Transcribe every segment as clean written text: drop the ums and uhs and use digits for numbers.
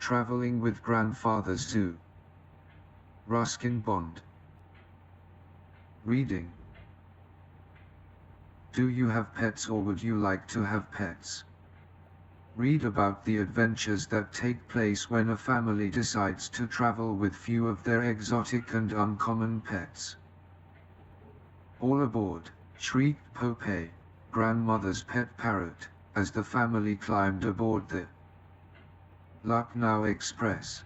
Traveling with Grandfather Zoo. Ruskin Bond. Reading. Do you have pets or would you like to have pets? Read about the adventures that take place when a family decides to travel with few of their exotic and uncommon pets. All aboard, shrieked Popeye, grandmother's pet parrot, as the family climbed aboard the Lucknow Express.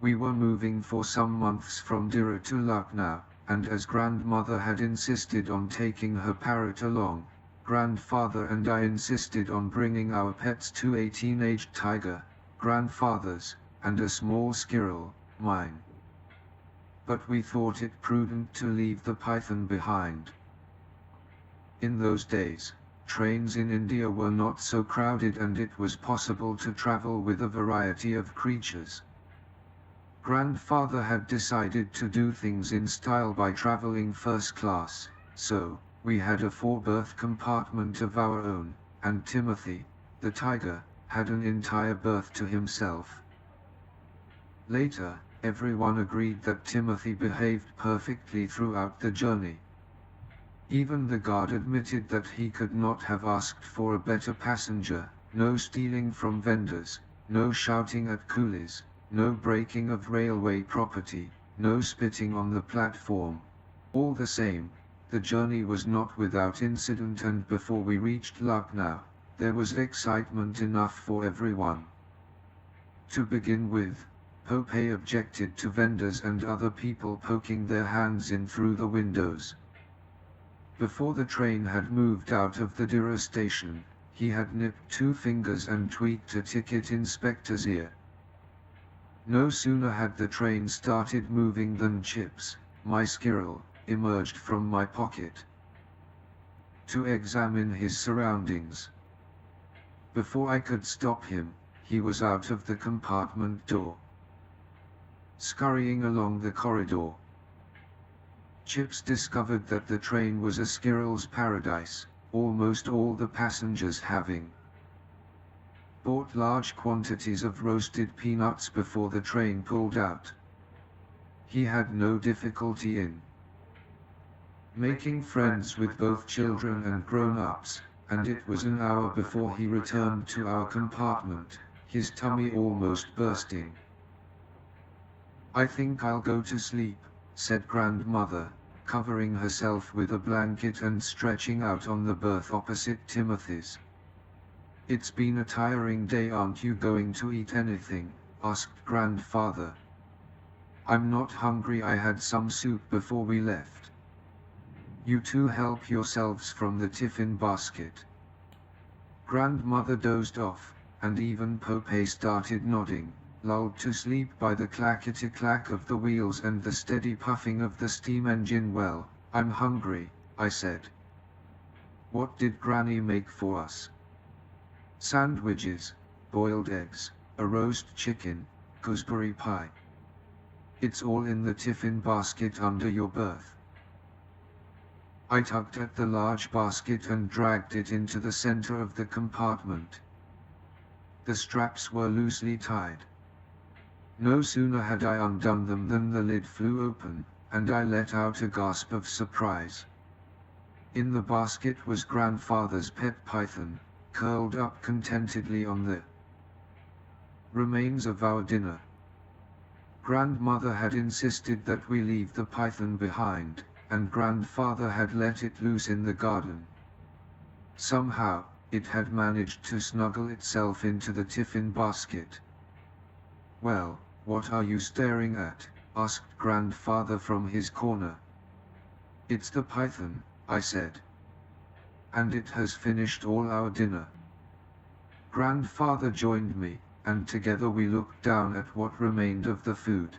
We were moving for some months from Dira to Lucknow, and as grandmother had insisted on taking her parrot along, grandfather and I insisted on bringing our pets to a teenage tiger, grandfather's, and a small squirrel, mine. But we thought it prudent to leave the python behind. In those days, trains in India were not so crowded and it was possible to travel with a variety of creatures. Grandfather had decided to do things in style by traveling first class, so we had a 4-berth compartment of our own, and Timothy, the tiger, had an entire berth to himself. Later, everyone agreed that Timothy behaved perfectly throughout the journey. Even the guard admitted that he could not have asked for a better passenger. No stealing from vendors, no shouting at coolies, no breaking of railway property, no spitting on the platform. All the same, the journey was not without incident, and before we reached Lucknow, there was excitement enough for everyone. To begin with, Popeye objected to vendors and other people poking their hands in through the windows. Before the train had moved out of the Dira station, he had nipped 2 fingers and tweaked a ticket inspector's ear. No sooner had the train started moving than Chips, my squirrel, emerged from my pocket to examine his surroundings. Before I could stop him, he was out of the compartment door, scurrying along the corridor. Chips discovered that the train was a squirrel's paradise, almost all the passengers having bought large quantities of roasted peanuts before the train pulled out. He had no difficulty in making friends with both children and grown-ups, and it was an hour before he returned to our compartment, his tummy almost bursting. "I think I'll go to sleep," said grandmother, covering herself with a blanket and stretching out on the berth opposite Timothy's. "It's been a tiring day. Aren't you going to eat anything?" asked grandfather. "I'm not hungry. I had some soup before we left." "You two help yourselves from the tiffin basket." Grandmother dozed off, and even Popeye started nodding, lulled to sleep by the clackety-clack of the wheels and the steady puffing of the steam engine. "Well, I'm hungry," I said. "What did Granny make for us?" "Sandwiches, boiled eggs, a roast chicken, gooseberry pie. It's all in the tiffin basket under your berth." I tugged at the large basket and dragged it into the center of the compartment. The straps were loosely tied. No sooner had I undone them than the lid flew open, and I let out a gasp of surprise. In the basket was grandfather's pet python, curled up contentedly on the remains of our dinner. Grandmother had insisted that we leave the python behind, and grandfather had let it loose in the garden. Somehow, it had managed to snuggle itself into the tiffin basket. "Well, what are you staring at?" asked grandfather from his corner. "It's the python," I said. "And it has finished all our dinner." Grandfather joined me, and together we looked down at what remained of the food.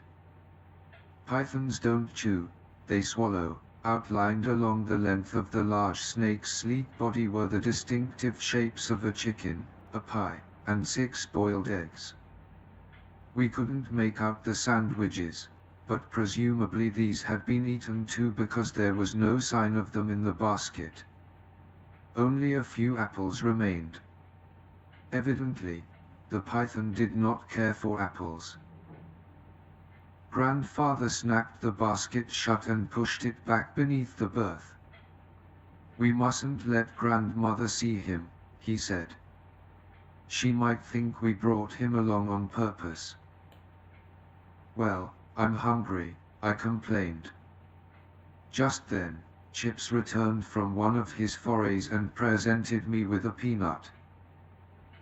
"Pythons don't chew, they swallow." Outlined along the length of the large snake's sleek body were the distinctive shapes of a chicken, a pie, and 6 boiled eggs. We couldn't make out the sandwiches, but presumably these had been eaten too because there was no sign of them in the basket. Only a few apples remained. Evidently, The python did not care for apples. Grandfather snapped the basket shut and pushed it back beneath the berth. "We mustn't let grandmother see him," he said. "She might think we brought him along on purpose." "Well, I'm hungry," I complained. Just then, Chips returned from one of his forays and presented me with a peanut.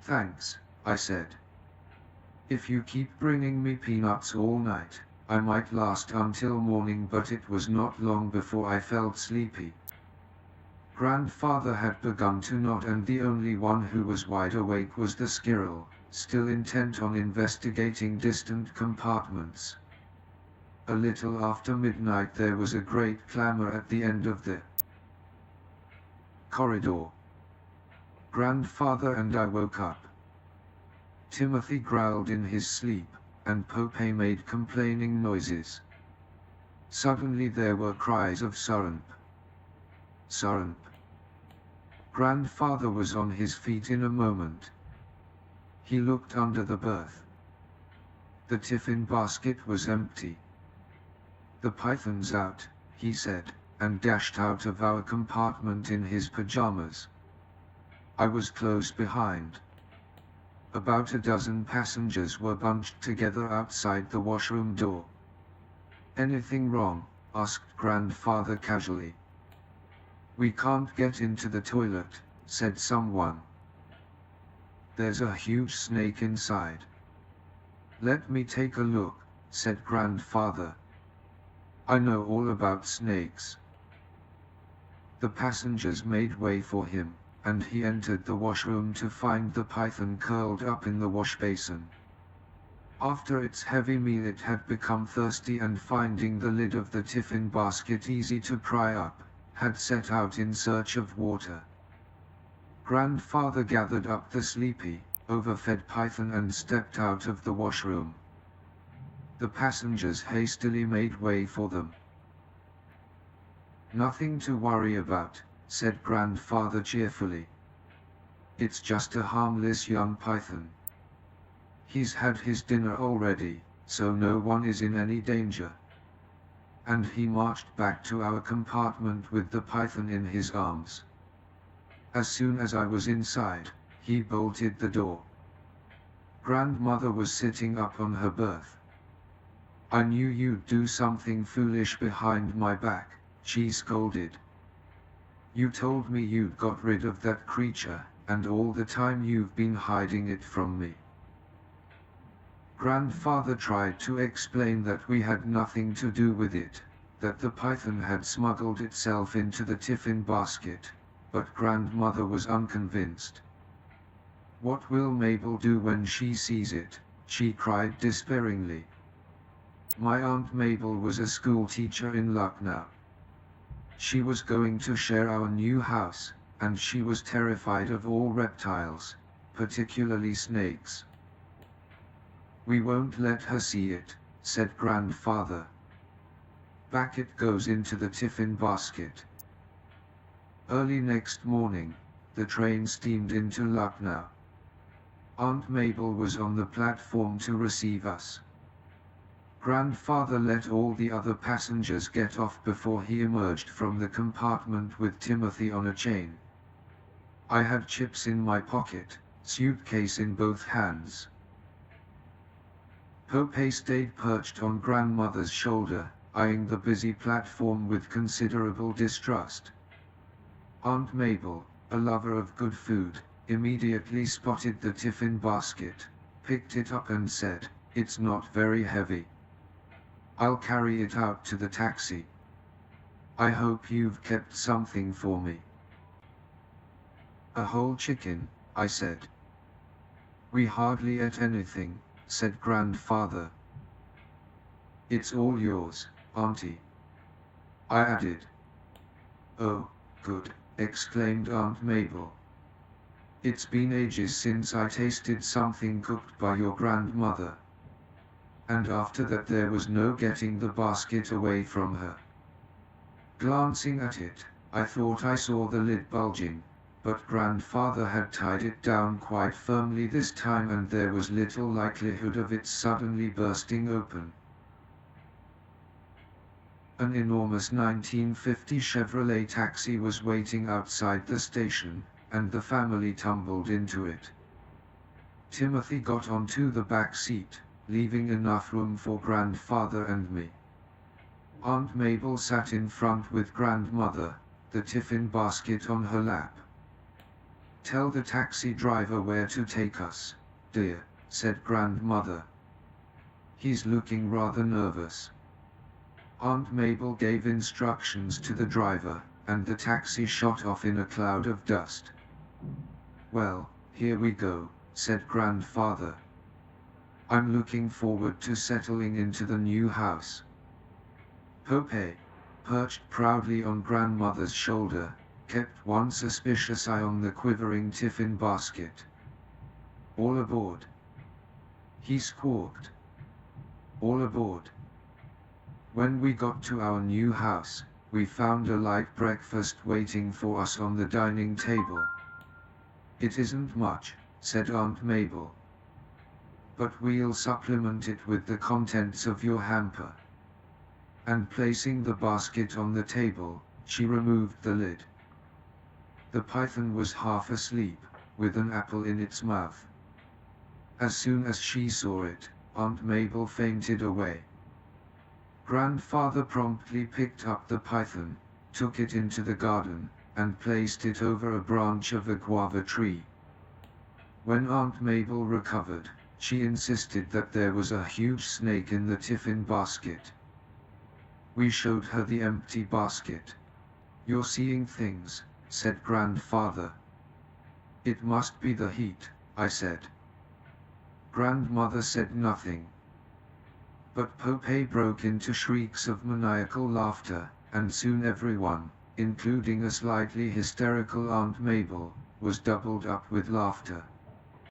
"Thanks," I said. "If you keep bringing me peanuts all night, I might last until morning," but it was not long before I felt sleepy. Grandfather had begun to nod, and the only one who was wide awake was the squirrel, still intent on investigating distant compartments. A little after midnight there was a great clamor at the end of the corridor. Grandfather and I woke up. Timothy growled in his sleep, and Pope made complaining noises. Suddenly there were cries of "Surrump! Surrump!" Grandfather was on his feet in a moment. He looked under the berth. The tiffin basket was empty. "The python's out," he said, and dashed out of our compartment in his pajamas. I was close behind. About a dozen passengers were bunched together outside the washroom door. "Anything wrong?" asked Grandfather casually. "We can't get into the toilet," said someone. "There's a huge snake inside." "Let me take a look," said Grandfather. "I know all about snakes." The passengers made way for him, and he entered the washroom to find the python curled up in the wash basin. After its heavy meal it had become thirsty, and finding the lid of the tiffin basket easy to pry up, had set out in search of water. Grandfather gathered up the sleepy, overfed python and stepped out of the washroom. The passengers hastily made way for them. "Nothing to worry about," said Grandfather cheerfully. "It's just a harmless young python. He's had his dinner already, so no one is in any danger." And he marched back to our compartment with the python in his arms. As soon as I was inside, he bolted the door. Grandmother was sitting up on her berth. "I knew you'd do something foolish behind my back," she scolded. "You told me you'd got rid of that creature, and all the time you've been hiding it from me." Grandfather tried to explain that we had nothing to do with it, that the python had smuggled itself into the tiffin basket, but Grandmother was unconvinced. "What will Mabel do when she sees it?" she cried despairingly. My Aunt Mabel was a school teacher in Lucknow. She was going to share our new house, and she was terrified of all reptiles, particularly snakes. "We won't let her see it," said Grandfather. "Back it goes into the tiffin basket." Early next morning, the train steamed into Lucknow. Aunt Mabel was on the platform to receive us. Grandfather let all the other passengers get off before he emerged from the compartment with Timothy on a chain. I had Chips in my pocket, suitcase in both hands. Pope stayed perched on Grandmother's shoulder, eyeing the busy platform with considerable distrust. Aunt Mabel, a lover of good food, immediately spotted the tiffin basket, picked it up and said, "It's not very heavy. I'll carry it out to the taxi. I hope you've kept something for me." "A whole chicken," I said. "We hardly ate anything," said Grandfather. "It's all yours, Auntie," I added. "Oh, good," exclaimed Aunt Mabel. "It's been ages since I tasted something cooked by your grandmother." And after that there was no getting the basket away from her. Glancing at it, I thought I saw the lid bulging, but grandfather had tied it down quite firmly this time, and there was little likelihood of it suddenly bursting open. An enormous 1950 Chevrolet taxi was waiting outside the station, and the family tumbled into it. Timothy got onto the back seat, leaving enough room for grandfather and me. Aunt Mabel sat in front with grandmother, the tiffin basket on her lap. "Tell the taxi driver where to take us, dear," said grandmother. "He's looking rather nervous." Aunt Mabel gave instructions to the driver, and the taxi shot off in a cloud of dust. "Well, here we go," said grandfather. "I'm looking forward to settling into the new house." Popeye, perched proudly on grandmother's shoulder, kept one suspicious eye on the quivering tiffin basket. "All aboard," he squawked. "All aboard." When we got to our new house, we found a light breakfast waiting for us on the dining table. "It isn't much," said Aunt Mabel, "but we'll supplement it with the contents of your hamper." And placing the basket on the table, she removed the lid. The python was half asleep, with an apple in its mouth. As soon as she saw it, Aunt Mabel fainted away. Grandfather promptly picked up the python, took it into the garden, and placed it over a branch of a guava tree. When Aunt Mabel recovered, she insisted that there was a huge snake in the tiffin basket. We showed her the empty basket. "You're seeing things," said grandfather. "It must be the heat," I said. Grandmother said nothing. But Popeye broke into shrieks of maniacal laughter, and soon everyone, including a slightly hysterical Aunt Mabel, was doubled up with laughter.